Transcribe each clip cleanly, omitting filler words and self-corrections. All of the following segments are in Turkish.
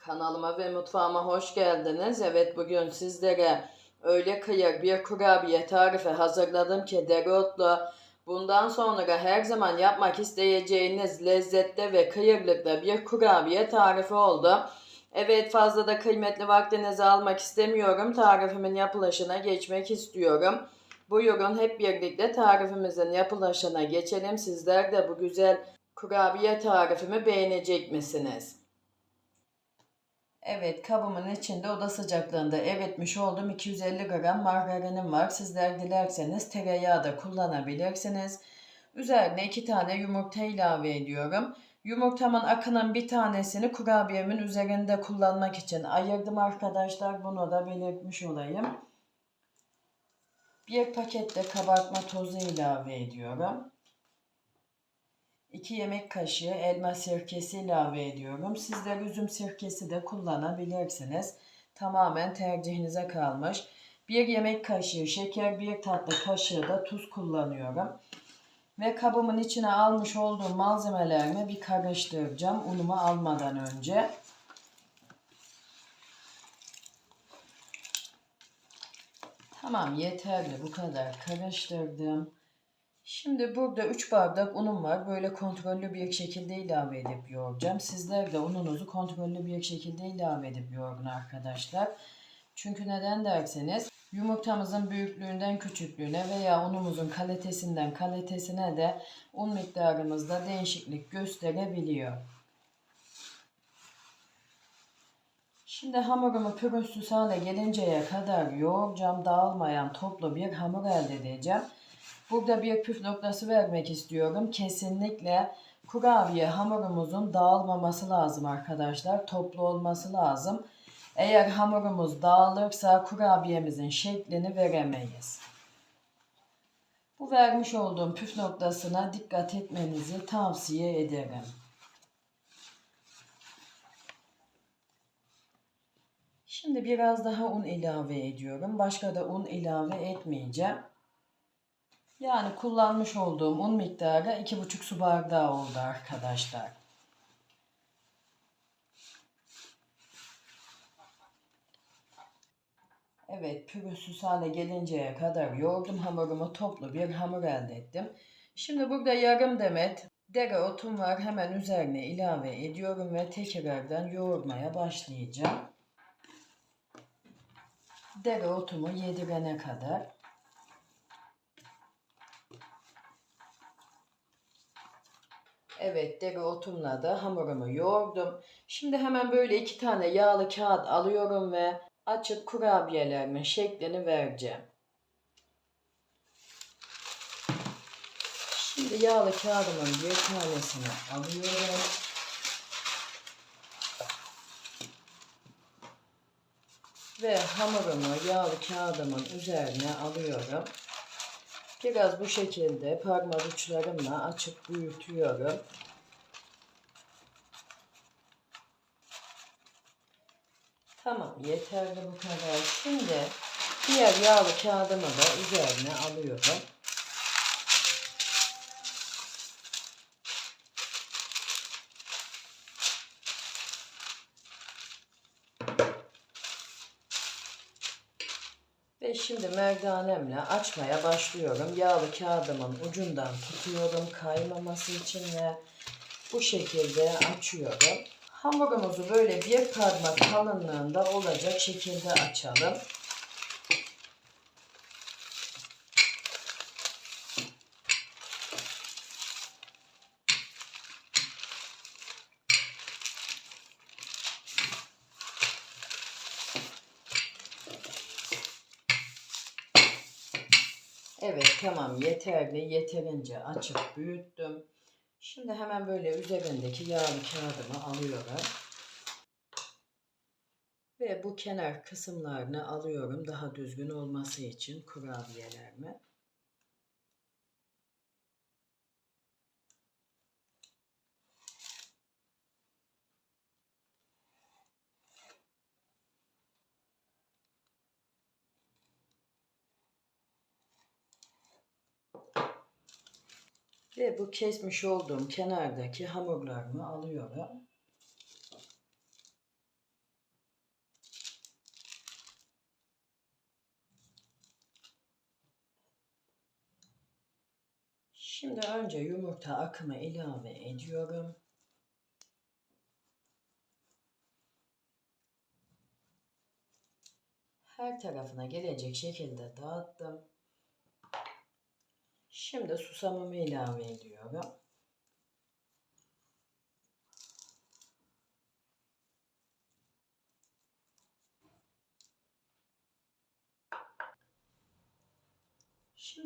Kanalıma ve mutfağıma hoş geldiniz. Evet, bugün sizlere öyle kıyır bir kurabiye tarifi hazırladım ki dereotlu. Bundan sonra her zaman yapmak isteyeceğiniz lezzette ve kıyırlıkta bir kurabiye tarifi oldu. Evet, fazla da kıymetli vaktinizi almak istemiyorum. Tarifimin yapılışına geçmek istiyorum. Buyurun hep birlikte tarifimizin yapılışına geçelim. Sizler de bu güzel kurabiye tarifimi beğenecek misiniz? Evet, kabımın içinde oda sıcaklığında eritmiş olduğum 250 gram margarinim var. Sizler dilerseniz tereyağı da kullanabilirsiniz. Üzerine 2 tane yumurta ilave ediyorum. Yumurtamın akının bir tanesini kurabiyemin üzerinde kullanmak için ayırdım arkadaşlar. Bunu da belirtmiş olayım. Bir paket de kabartma tozu ilave ediyorum. 2 yemek kaşığı elma sirkesi ilave ediyorum. Sizler üzüm sirkesi de kullanabilirsiniz. Tamamen tercihinize kalmış. 1 yemek kaşığı şeker, 1 tatlı kaşığı da tuz kullanıyorum. Ve kabımın içine almış olduğum malzemelerimi bir karıştıracağım unumu almadan önce. Tamam, yeterli, bu kadar karıştırdım. Şimdi burada 3 bardak unum var. Böyle kontrollü bir şekilde ilave edip yoğuracağım. Sizler de ununuzu kontrollü bir şekilde ilave edip yoğurun arkadaşlar. Çünkü neden derseniz yumurtamızın büyüklüğünden küçüklüğüne veya unumuzun kalitesinden kalitesine de un miktarımızda değişiklik gösterebiliyor. Şimdi hamurumu pürüzsüz hale gelinceye kadar yoğuracağım. Dağılmayan toplu bir hamur elde edeceğim. Burada bir püf noktası vermek istiyorum. Kesinlikle kurabiye hamurumuzun dağılmaması lazım arkadaşlar. Toplu olması lazım. Eğer hamurumuz dağılırsa kurabiyemizin şeklini veremeyiz. Bu vermiş olduğum püf noktasına dikkat etmenizi tavsiye ederim. Şimdi biraz daha un ilave ediyorum. Başka da un ilave etmeyeceğim. Yani kullanmış olduğum un miktarı 2,5 su bardağı oldu arkadaşlar. Evet, pürüzsüz hale gelinceye kadar yoğurdum hamurumu, toplu bir hamur elde ettim. Şimdi burada yarım demet dereotum var. Hemen üzerine ilave ediyorum ve tekrardan yoğurmaya başlayacağım. Dereotumu yedirene kadar. Evet, dereotumla da hamurumu yoğurdum. Şimdi hemen böyle 2 tane yağlı kağıt alıyorum ve açıp kurabiyelerimin şeklini vereceğim. Şimdi yağlı kağıdımın bir tanesini alıyorum. Ve hamurumu yağlı kağıdımın üzerine alıyorum. Biraz bu şekilde parmak uçlarımla açıp büyütüyorum. Tamam, yeterli bu kadar. Şimdi diğer yağlı kağıdımı da üzerine alıyorum. Ve şimdi merdanemle açmaya başlıyorum. Yağlı kağıdımın ucundan tutuyorum kaymaması için ve bu şekilde açıyorum. Hamurumuzu böyle bir parmak kalınlığında olacak şekilde açalım. Evet, tamam, yeterli. Yeterince açıp büyüttüm. Şimdi hemen böyle üzerindeki yağlı kağıdımı alıyorum. Ve bu kenar kısımlarını alıyorum daha düzgün olması için kurabiyelerimi. Ve bu kesmiş olduğum kenardaki hamurlarımı alıyorum. Şimdi önce yumurta akımı ilave ediyorum. Her tarafına gelecek şekilde dağıttım. Şimdi susamımı ilave ediyorum.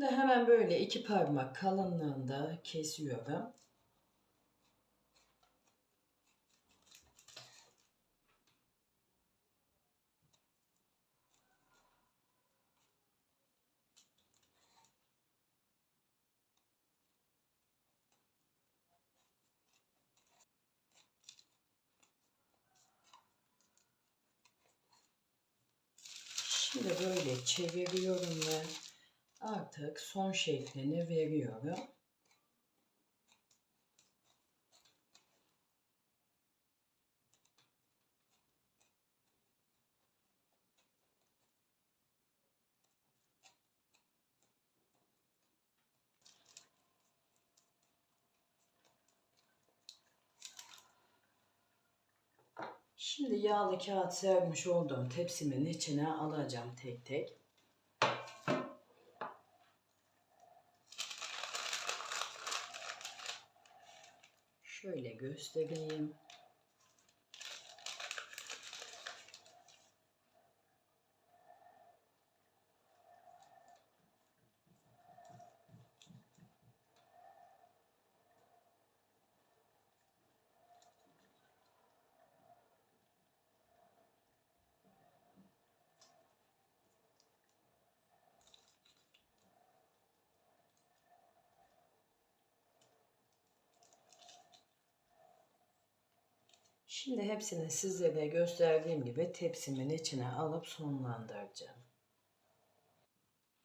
Şimdi hemen böyle 2 parmak kalınlığında kesiyorum. Şimdi böyle çeviriyorum ve artık son şeklini veriyorum. Şimdi yağlı kağıt sermiş olduğum tepsimin içine alacağım tek tek. Şöyle göstereyim. Şimdi hepsini sizlere gösterdiğim gibi tepsimin içine alıp sonlandıracağım.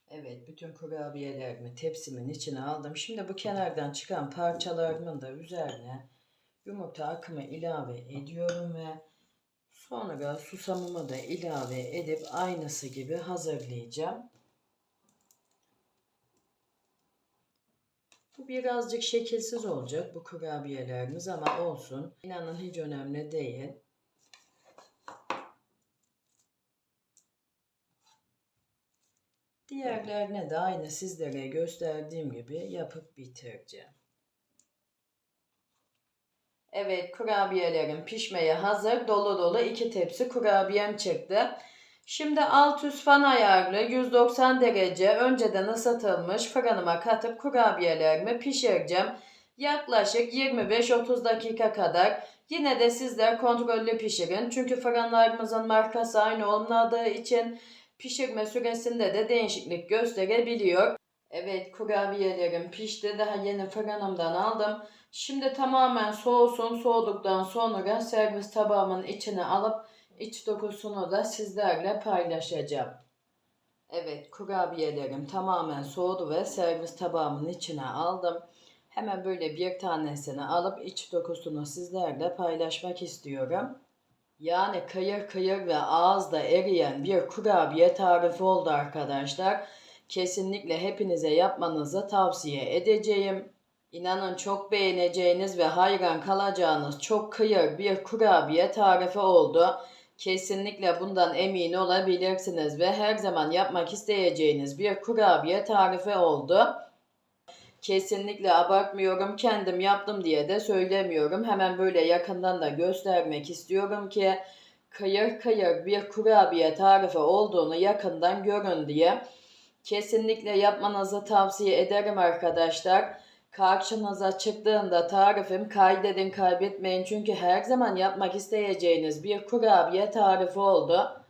Evet, bütün kurabiyelerimi tepsimin içine aldım. Şimdi bu kenardan çıkan parçalarımın da üzerine yumurta akımı ilave ediyorum ve sonra susamımı da ilave edip aynısı gibi hazırlayacağım. Bu birazcık şekilsiz olacak bu kurabiyelerimiz ama olsun. İnanın hiç önemli değil. Diğerlerine de aynı sizlere gösterdiğim gibi yapıp bitireceğim. Evet, kurabiyelerim pişmeye hazır. Dolu dolu 2 tepsi kurabiyem çıktı. Şimdi alt üst fan ayarlı 190 derece önceden ısıtılmış fırınıma katıp kurabiyelerimi pişireceğim. Yaklaşık 25-30 dakika kadar. Yine de sizler kontrollü pişirin. Çünkü fırınlarımızın markası aynı olmadığı için pişirme süresinde de değişiklik gösterebiliyor. Evet, kurabiyelerim pişti. Daha yeni fırınımdan aldım. Şimdi tamamen soğusun. Soğuduktan sonra servis tabağımın içine alıp iç dokusunu da sizlerle paylaşacağım. Evet, kurabiyelerim tamamen soğudu ve servis tabağımın içine aldım. Hemen böyle bir tanesini alıp iç dokusunu sizlerle paylaşmak istiyorum. Yani kıyır kıyır ve ağızda eriyen bir kurabiye tarifi oldu arkadaşlar. Kesinlikle hepinize yapmanızı tavsiye edeceğim. İnanın çok beğeneceğiniz ve hayran kalacağınız çok kıyır bir kurabiye tarifi oldu. Kesinlikle bundan emin olabilirsiniz ve her zaman yapmak isteyeceğiniz bir kurabiye tarifi oldu. Kesinlikle abartmıyorum, kendim yaptım diye de söylemiyorum. Hemen böyle yakından da göstermek istiyorum ki kıyır kıyır bir kurabiye tarifi olduğunu yakından görün diye. Kesinlikle yapmanızı tavsiye ederim arkadaşlar. Karşınıza çıktığında tarifim kaydedin, kaybetmeyin çünkü her zaman yapmak isteyeceğiniz bir kurabiye tarifi oldu.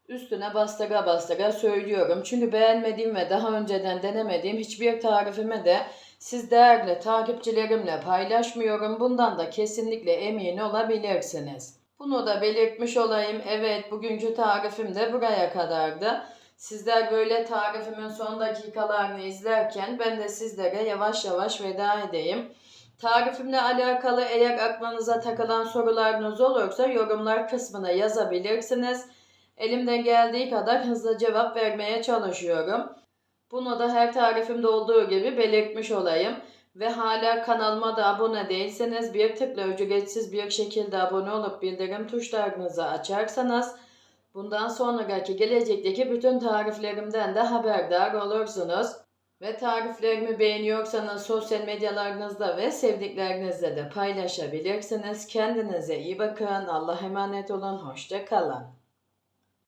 Üstüne bastıra bastıra söylüyorum. Çünkü beğenmediğim ve daha önceden denemediğim hiçbir tarifimi de siz değerli takipçilerimle paylaşmıyorum. Bundan da kesinlikle emin olabilirsiniz. Bunu da belirtmiş olayım. Evet, bugünkü tarifim de buraya kadardı. Sizler böyle tarifimin son dakikalarını izlerken ben de sizlere yavaş yavaş veda edeyim. Tarifimle alakalı eğer aklınıza takılan sorularınız olursa yorumlar kısmına yazabilirsiniz. Elimden geldiği kadar hızlı cevap vermeye çalışıyorum. Bunu da her tarifimde olduğu gibi belirtmiş olayım. Ve hala kanalıma da abone değilseniz bir tıkla ücretsiz bir şekilde abone olup bildirim tuşlarınızı açarsanız bundan sonraki gelecekteki bütün tariflerimden de haberdar olursunuz. Ve tariflerimi beğeniyorsanız sosyal medyalarınızda ve sevdiklerinizle de paylaşabilirsiniz. Kendinize iyi bakın. Allah'a emanet olun. Hoşça kalın.